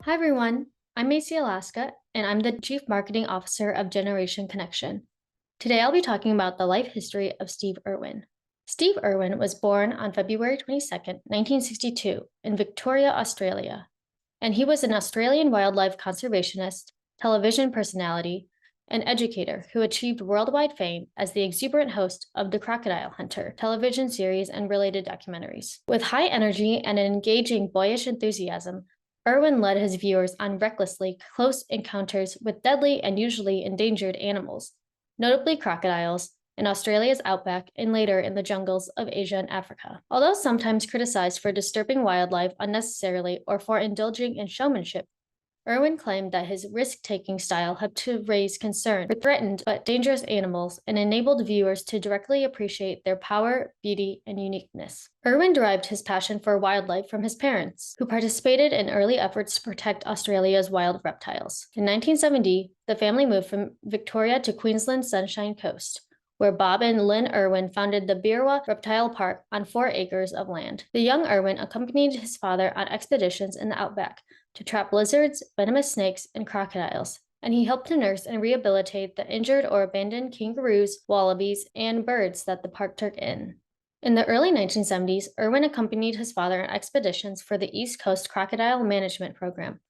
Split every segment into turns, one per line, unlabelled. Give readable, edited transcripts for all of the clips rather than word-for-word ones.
Hi everyone, I'm Macy Alaska, and I'm the Chief Marketing Officer of Generation Connection. Today I'll be talking about the life history of Steve Irwin. Steve Irwin was born on February 22nd, 1962, in Victoria, Australia, and he was an Australian wildlife conservationist, television personality, and educator who achieved worldwide fame as the exuberant host of the Crocodile Hunter television series and related documentaries. With high energy and an engaging, boyish enthusiasm, Irwin led his viewers on recklessly close encounters with deadly and usually endangered animals, notably crocodiles, in Australia's outback and later in the jungles of Asia and Africa. Although sometimes criticized for disturbing wildlife unnecessarily or for indulging in showmanship, Irwin claimed that his risk-taking style helped to raise concern for threatened but dangerous animals and enabled viewers to directly appreciate their power, beauty, and uniqueness. Irwin derived his passion for wildlife from his parents, who participated in early efforts to protect Australia's wild reptiles. In 1970, the family moved from Victoria to Queensland's Sunshine Coast, where Bob and Lynn Irwin founded the Birwa Reptile Park on 4 acres of land. The young Irwin accompanied his father on expeditions in the outback to trap lizards, venomous snakes, and crocodiles, and he helped to nurse and rehabilitate the injured or abandoned kangaroos, wallabies, and birds that the park took in. In the early 1970s, Irwin accompanied his father on expeditions for the East Coast Crocodile Management Program,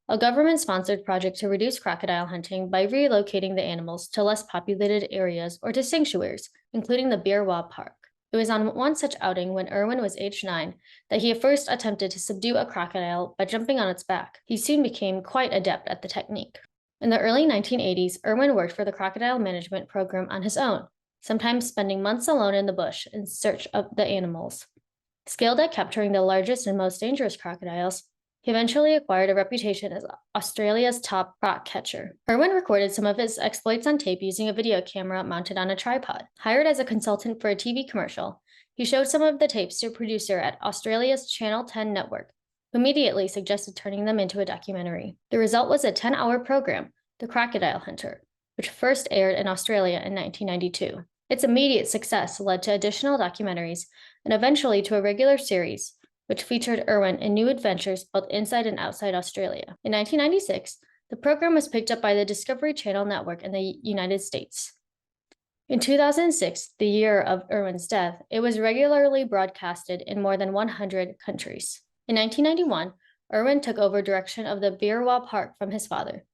a government-sponsored project to reduce crocodile hunting by relocating the animals to less populated areas or to sanctuaries, including the Birwa Park. It was on one such outing when Irwin was age 9 that he first attempted to subdue a crocodile by jumping on its back. He soon became quite adept at the technique. In the early 1980s, Irwin worked for the Crocodile Management Program on his own, sometimes spending months alone in the bush in search of the animals. Skilled at capturing the largest and most dangerous crocodiles, he eventually acquired a reputation as Australia's top croc catcher. Irwin recorded some of his exploits on tape using a video camera mounted on a tripod. Hired as a consultant for a TV commercial, he showed some of the tapes to a producer at Australia's Channel 10 network, who immediately suggested turning them into a documentary. The result was a 10-hour program, The Crocodile Hunter, which first aired in Australia in 1992. Its immediate success led to additional documentaries and eventually to a regular series, which featured Irwin in new adventures both inside and outside Australia. In 1996, the program was picked up by the Discovery Channel network in the United States. In 2006, the year of Irwin's death, it was regularly broadcasted in more than 100 countries. In 1991, Irwin took over direction of the Birwa Park from his father.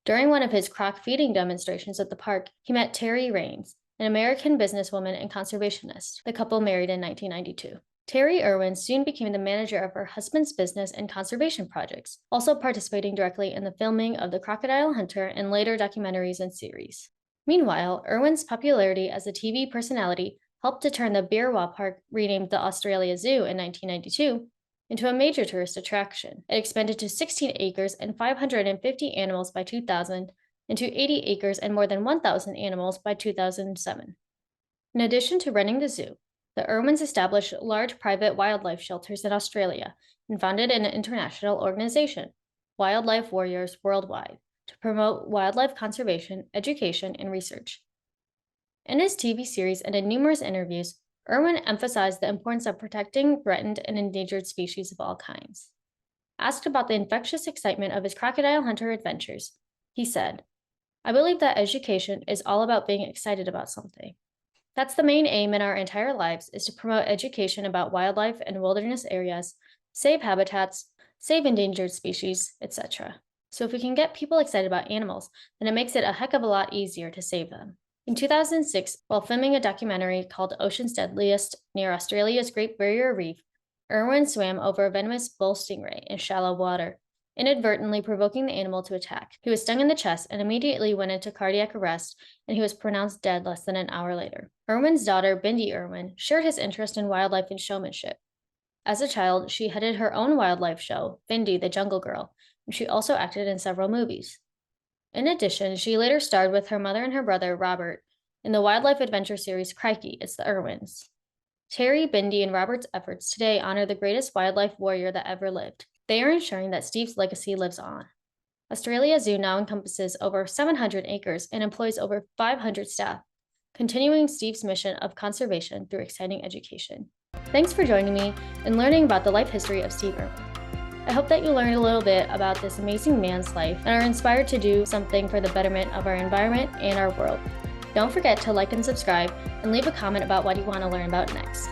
During one of his croc feeding demonstrations at the park, he met Terry Raines, an American businesswoman and conservationist. The couple married in 1992. Terry Irwin soon became the manager of her husband's business and conservation projects, also participating directly in the filming of The Crocodile Hunter and later documentaries and series. Meanwhile, Irwin's popularity as a TV personality helped to turn the Birwa Park, renamed the Australia Zoo in 1992, into a major tourist attraction. It expanded to 16 acres and 550 animals by 2000, and to 80 acres and more than 1,000 animals by 2007. In addition to running the zoo, the Irwins established large private wildlife shelters in Australia and founded an international organization, Wildlife Warriors Worldwide, to promote wildlife conservation, education, and research. In his TV series and in numerous interviews, Irwin emphasized the importance of protecting threatened and endangered species of all kinds. Asked about the infectious excitement of his crocodile hunter adventures, he said, "I believe that education is all about being excited about something. That's the main aim in our entire lives, is to promote education about wildlife and wilderness areas, save habitats, save endangered species, etc. So if we can get people excited about animals, then it makes it a heck of a lot easier to save them." In 2006, while filming a documentary called Ocean's Deadliest near Australia's Great Barrier Reef, Irwin swam over a venomous bull stingray in shallow water, inadvertently provoking the animal to attack. He was stung in the chest and immediately went into cardiac arrest, and he was pronounced dead less than an hour later. Irwin's daughter, Bindi Irwin, shared his interest in wildlife and showmanship. As a child, she headed her own wildlife show, Bindi the Jungle Girl, and she also acted in several movies. In addition, she later starred with her mother and her brother, Robert, in the wildlife adventure series Crikey, It's the Irwins. Terry, Bindi, and Robert's efforts today honor the greatest wildlife warrior that ever lived. They are ensuring that Steve's legacy lives on. Australia Zoo now encompasses over 700 acres and employs over 500 staff, continuing Steve's mission of conservation through exciting education. Thanks for joining me and learning about the life history of Steve Irwin. I hope that you learned a little bit about this amazing man's life and are inspired to do something for the betterment of our environment and our world. Don't forget to like and subscribe and leave a comment about what you want to learn about next.